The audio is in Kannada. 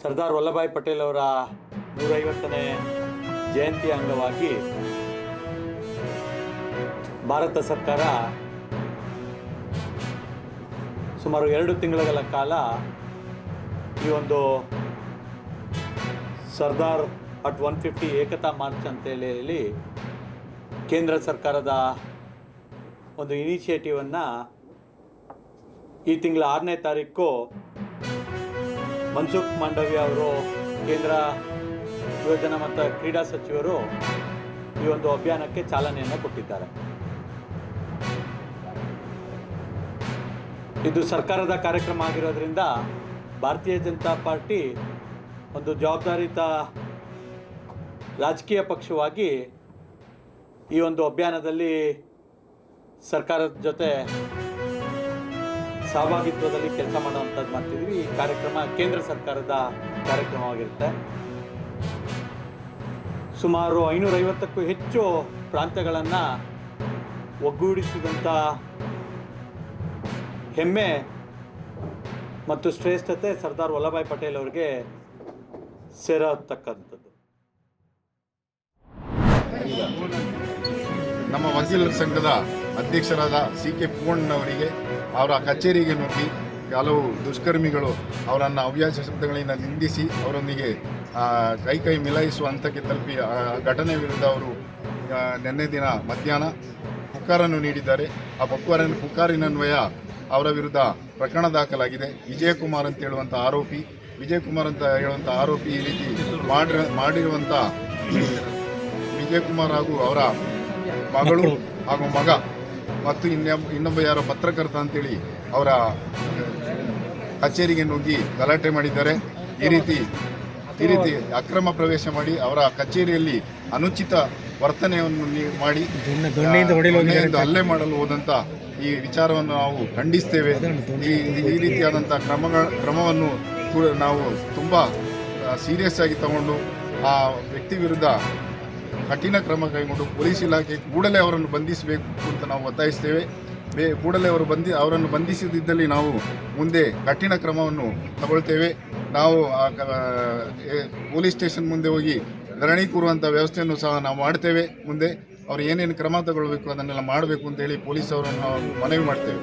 ಸರ್ದಾರ್ ವಲ್ಲಭಾಯ್ ಪಟೇಲ್ ಅವರ 150ನೇ ಜಯಂತಿ ಅಂಗವಾಗಿ ಭಾರತ ಸರ್ಕಾರ ಸುಮಾರು 2 ತಿಂಗಳ ಕಾಲ ಈ ಒಂದು ಸರ್ದಾರ್ ಅಟ್ 150 ಏಕತಾ ಮಾರ್ಚ್ ಅಂತೇಳಿ ಕೇಂದ್ರ ಸರ್ಕಾರದ ಒಂದು ಇನಿಷಿಯೇಟಿವನ್ನು ಈ ತಿಂಗಳ 6ನೇ ತಾರೀಕು ಮನ್ಸುಖ್ ಮಾಂಡವ್ಯ ಅವರು ಕೇಂದ್ರ ಯುವಜನ ಮತ್ತು ಕ್ರೀಡಾ ಸಚಿವರು ಈ ಒಂದು ಅಭಿಯಾನಕ್ಕೆ ಚಾಲನೆಯನ್ನು ಕೊಟ್ಟಿದ್ದಾರೆ. ಇದು ಸರ್ಕಾರದ ಕಾರ್ಯಕ್ರಮ ಆಗಿರೋದ್ರಿಂದ ಭಾರತೀಯ ಜನತಾ ಪಾರ್ಟಿ ಒಂದು ಜವಾಬ್ದಾರಿತ ರಾಜಕೀಯ ಪಕ್ಷವಾಗಿ ಈ ಒಂದು ಅಭಿಯಾನದಲ್ಲಿ ಸರ್ಕಾರದ ಜೊತೆ ಸಹಭಾಗಿತ್ವದಲ್ಲಿ ಕೆಲಸ ಮಾಡುವಂಥದ್ದು ಮಾಡ್ತಿದ್ವಿ. ಈ ಕಾರ್ಯಕ್ರಮ ಕೇಂದ್ರ ಸರ್ಕಾರದ ಕಾರ್ಯಕ್ರಮವಾಗಿರುತ್ತೆ. ಸುಮಾರು 550ಕ್ಕೂ ಹೆಚ್ಚು ಪ್ರಾಂತ್ಯಗಳನ್ನು ಒಗ್ಗೂಡಿಸಿದಂಥ ಹೆಮ್ಮೆ ಮತ್ತು ಶ್ರೇಷ್ಠತೆ ಸರ್ದಾರ್ ವಲ್ಲಭಾಯ್ ಪಟೇಲ್ ಅವರಿಗೆ ಸೇರತಕ್ಕಂಥದ್ದು. ನಮ್ಮ ವಕೀಲರ ಸಂಘದ ಅಧ್ಯಕ್ಷರಾದ CK ಪೂರ್ಣನವರಿಗೆ ಅವರ ಕಚೇರಿಗೆ ನುಗ್ಗಿ ಕೆಲವು ದುಷ್ಕರ್ಮಿಗಳು ಅವರನ್ನು ಅವ್ಯಾಜ ಶಬ್ದಗಳಿಂದ ನಿಂದಿಸಿ ಅವರೊಂದಿಗೆ ಕೈ ಮಿಲಾಯಿಸುವ ಹಂತಕ್ಕೆ ತಲುಪಿ ಘಟನೆ ವಿರುದ್ಧ ಅವರು ನಿನ್ನೆ ದಿನ ಮಧ್ಯಾಹ್ನ ಪುಕಾರನ್ನು ನೀಡಿದ್ದಾರೆ. ಆ ಪುಕಾರಿನನ್ವಯ ಅವರ ವಿರುದ್ಧ ಪ್ರಕರಣ ದಾಖಲಾಗಿದೆ. ವಿಜಯಕುಮಾರ್ ಅಂತ ಹೇಳುವಂಥ ಆರೋಪಿ ಈ ರೀತಿ ಮಾಡಿರುವಂಥ ವಿಜಯಕುಮಾರ್ ಹಾಗೂ ಅವರ ಮಗಳು ಹಾಗೂ ಮಗ ಮತ್ತು ಇನ್ನೊಬ್ಬ ಯಾರೋ ಪತ್ರಕರ್ತ ಅಂತೇಳಿ ಅವರ ಕಚೇರಿಗೆ ನುಗ್ಗಿ ಗಲಾಟೆ ಮಾಡಿದ್ದಾರೆ. ಈ ರೀತಿ ಅಕ್ರಮ ಪ್ರವೇಶ ಮಾಡಿ ಅವರ ಕಚೇರಿಯಲ್ಲಿ ಅನುಚಿತ ವರ್ತನೆಯನ್ನು ಮಾಡಿ ಹಲ್ಲೆ ಮಾಡಲು ಹೋದಂಥ ಈ ವಿಚಾರವನ್ನು ನಾವು ಖಂಡಿಸ್ತೇವೆ. ಈ ರೀತಿಯಾದಂಥ ಕ್ರಮವನ್ನು ನಾವು ತುಂಬ ಸೀರಿಯಸ್ ಆಗಿ ತಗೊಂಡು ಆ ವ್ಯಕ್ತಿ ವಿರುದ್ಧ ಕಠಿಣ ಕ್ರಮ ಕೈಗೊಂಡು ಪೊಲೀಸ್ ಇಲಾಖೆ ಕೂಡಲೇ ಅವರನ್ನು ಬಂಧಿಸಬೇಕು ಅಂತ ನಾವು ಒತ್ತಾಯಿಸ್ತೇವೆ. ಕೂಡಲೇ ಅವರನ್ನು ಬಂಧಿಸದಿದ್ದಲ್ಲಿ ನಾವು ಮುಂದೆ ಕಠಿಣ ಕ್ರಮವನ್ನು ತಗೊಳ್ತೇವೆ. ನಾವು ಪೊಲೀಸ್ ಸ್ಟೇಷನ್ ಮುಂದೆ ಹೋಗಿ ಧರಣಿ ಕೂರುವಂಥ ವ್ಯವಸ್ಥೆಯನ್ನು ಸಹ ನಾವು ಮಾಡ್ತೇವೆ. ಮುಂದೆ ಅವರು ಏನೇನು ಕ್ರಮ ತಗೊಳ್ಬೇಕು ಅದನ್ನೆಲ್ಲ ಮಾಡಬೇಕು ಅಂತೇಳಿ ಪೊಲೀಸ್ ಅವರನ್ನು ನಾವು ಮನವಿ ಮಾಡ್ತೇವೆ.